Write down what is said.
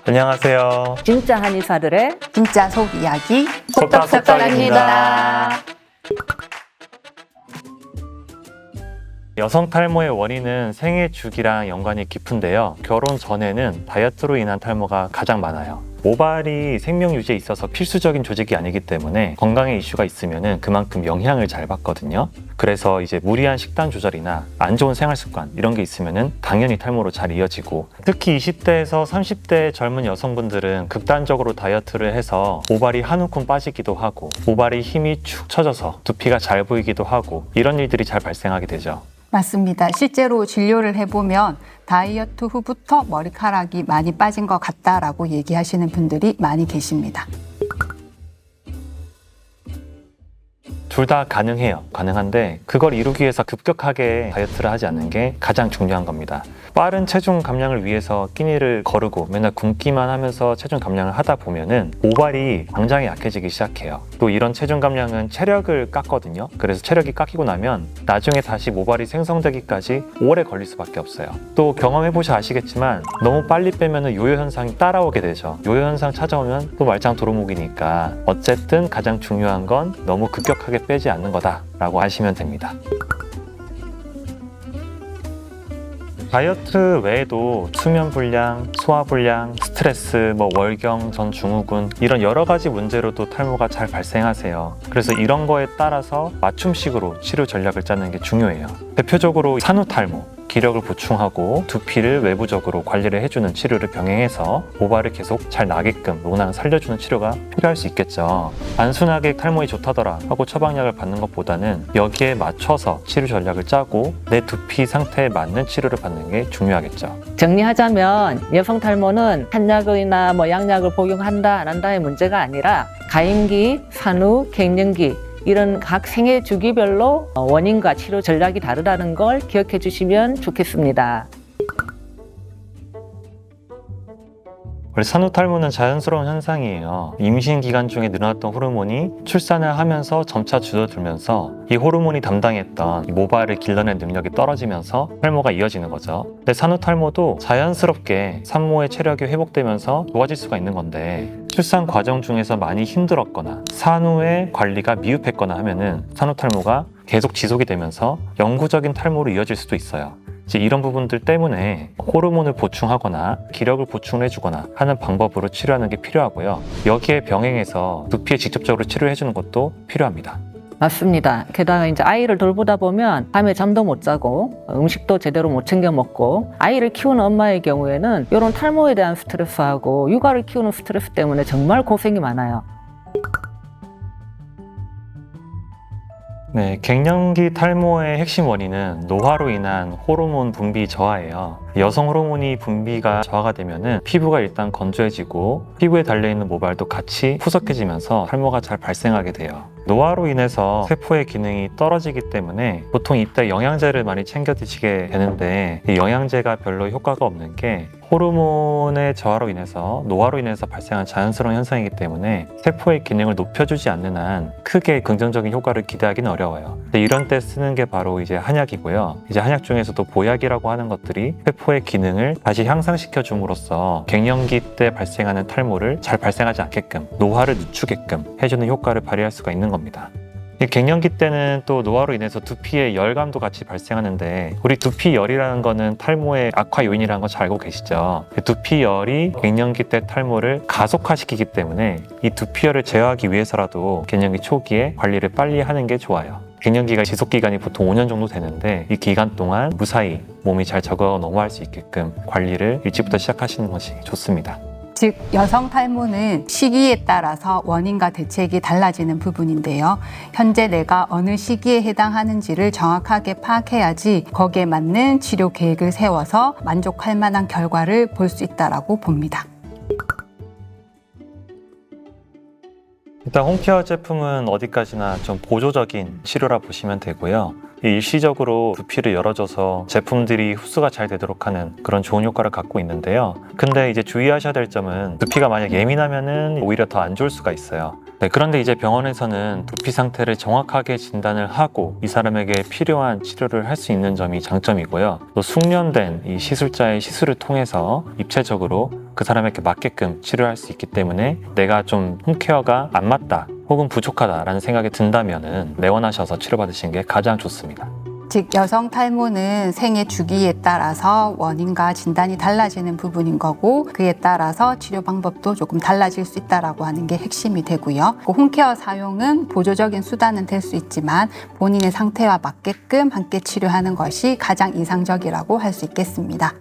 안녕하세요. 진짜 한의사들의 진짜 속 이야기 속닥속닥입니다. 속닥속닥입니다. 여성 탈모의 원인은 생애 주기랑 연관이 깊은데요. 결혼 전에는 다이어트로 인한 탈모가 가장 많아요. 모발이 생명 유지에 있어서 필수적인 조직이 아니기 때문에 건강에 이슈가 있으면 그만큼 영향을 잘 받거든요. 그래서 이제 무리한 식단 조절이나 안 좋은 생활 습관 이런 게 있으면 당연히 탈모로 잘 이어지고, 특히 20대에서 30대 젊은 여성분들은 극단적으로 다이어트를 해서 모발이 한 움큼 빠지기도 하고 모발이 힘이 축 처져서 두피가 잘 보이기도 하고, 이런 일들이 잘 발생하게 되죠. 맞습니다. 실제로 진료를 해보면 다이어트 후부터 머리카락이 많이 빠진 것 같다라고 얘기하시는 분들이 많이 계십니다. 둘 다 가능해요. 가능한데 그걸 이루기 위해서 급격하게 다이어트를 하지 않는 게 가장 중요한 겁니다. 빠른 체중 감량을 위해서 끼니를 거르고 맨날 굶기만 하면서 체중 감량을 하다 보면은 모발이 당장에 약해지기 시작해요. 또 이런 체중 감량은 체력을 깎거든요. 그래서 체력이 깎이고 나면 나중에 다시 모발이 생성되기까지 오래 걸릴 수밖에 없어요. 또 경험해보셔 아시겠지만 너무 빨리 빼면은 요요 현상이 따라오게 되죠. 요요 현상 찾아오면 또 말짱 도루묵이니까 어쨌든 가장 중요한 건 너무 급격하게 빼지 않는 거다라고 하시면 됩니다. 다이어트 외에도 수면 불량, 소화 불량, 스트레스, 월경, 전 증후군 이런 여러 가지 문제로도 탈모가 잘 발생하세요. 그래서 이런 거에 따라서 맞춤식으로 치료 전략을 짜는 게 중요해요. 대표적으로 산후탈모, 기력을 보충하고 두피를 외부적으로 관리를 해주는 치료를 병행해서 모발을 계속 잘 나게끔 모낭을 살려주는 치료가 필요할 수 있겠죠. 단순하게 탈모에 좋다더라 하고 처방약을 받는 것보다는 여기에 맞춰서 치료 전략을 짜고 내 두피 상태에 맞는 치료를 받는 게 중요하겠죠. 정리하자면 여성 탈모는 한약이나 양약을 복용한다 안 한다의 문제가 아니라 가임기, 산후, 갱년기 이런 각 생애 주기별로 원인과 치료 전략이 다르다는 걸 기억해 주시면 좋겠습니다. 원래 산후탈모는 자연스러운 현상이에요. 임신 기간 중에 늘어났던 호르몬이 출산을 하면서 점차 줄어들면서 이 호르몬이 담당했던 이 모발을 길러낼 능력이 떨어지면서 탈모가 이어지는 거죠. 근데 산후탈모도 자연스럽게 산모의 체력이 회복되면서 좋아질 수가 있는 건데, 출산 과정 중에서 많이 힘들었거나 산후의 관리가 미흡했거나 하면은 산후탈모가 계속 지속이 되면서 영구적인 탈모로 이어질 수도 있어요. 이런 부분들 때문에 호르몬을 보충하거나 기력을 보충해주거나 하는 방법으로 치료하는 게 필요하고요. 여기에 병행해서 두피에 직접적으로 치료해주는 것도 필요합니다. 맞습니다. 게다가 이제 아이를 돌보다 보면 밤에 잠도 못 자고 음식도 제대로 못 챙겨 먹고, 아이를 키우는 엄마의 경우에는 이런 탈모에 대한 스트레스하고 육아를 키우는 스트레스 때문에 정말 고생이 많아요. 네, 갱년기 탈모의 핵심 원인은 노화로 인한 호르몬 분비 저하예요. 여성 호르몬이 분비가 저하가 되면은 피부가 일단 건조해지고 피부에 달려있는 모발도 같이 푸석해지면서 탈모가 잘 발생하게 돼요. 노화로 인해서 세포의 기능이 떨어지기 때문에 보통 이때 영양제를 많이 챙겨 드시게 되는데, 이 영양제가 별로 효과가 없는 게 호르몬의 저하로 인해서 노화로 인해서 발생한 자연스러운 현상이기 때문에 세포의 기능을 높여주지 않는 한 크게 긍정적인 효과를 기대하기는 어려워요. 근데 이런 때 쓰는 게 바로 이제 한약이고요. 이제 한약 중에서도 보약이라고 하는 것들이 세포의 기능을 다시 향상시켜 줌으로써 갱년기 때 발생하는 탈모를 잘 발생하지 않게끔 노화를 늦추게끔 해주는 효과를 발휘할 수가 있는 겁니다. 갱년기 때는 또 노화로 인해서 두피에 열감도 같이 발생하는데, 우리 두피열이라는 거는 탈모의 악화 요인이라는 거 잘 알고 계시죠? 두피열이 갱년기 때 탈모를 가속화시키기 때문에 이 두피열을 제어하기 위해서라도 갱년기 초기에 관리를 빨리 하는 게 좋아요. 갱년기가 지속기간이 보통 5년 정도 되는데, 이 기간 동안 무사히 몸이 잘 적응 넘어갈 수 있게끔 관리를 일찍부터 시작하시는 것이 좋습니다. 즉 여성 탈모는 시기에 따라서 원인과 대책이 달라지는 부분인데요. 현재 내가 어느 시기에 해당하는지를 정확하게 파악해야지 거기에 맞는 치료 계획을 세워서 만족할 만한 결과를 볼 수 있다고 봅니다. 일단 홈케어 제품은 어디까지나 좀 보조적인 치료라 보시면 되고요. 일시적으로 두피를 열어줘서 제품들이 흡수가 잘 되도록 하는 그런 좋은 효과를 갖고 있는데요. 근데 이제 주의하셔야 될 점은 두피가 만약 예민하면은 오히려 더 안 좋을 수가 있어요. 네, 그런데 이제 병원에서는 두피 상태를 정확하게 진단을 하고 이 사람에게 필요한 치료를 할 수 있는 점이 장점이고요. 또 숙련된 이 시술자의 시술을 통해서 입체적으로 그 사람에게 맞게끔 치료할 수 있기 때문에 내가 좀 홈케어가 안 맞다 혹은 부족하다라는 생각이 든다면은 내원하셔서 치료받으시는 게 가장 좋습니다. 즉 여성 탈모는 생애 주기에 따라서 원인과 진단이 달라지는 부분인 거고 그에 따라서 치료 방법도 조금 달라질 수 있다라고 하는 게 핵심이 되고요. 홈케어 사용은 보조적인 수단은 될 수 있지만 본인의 상태와 맞게끔 함께 치료하는 것이 가장 이상적이라고 할 수 있겠습니다.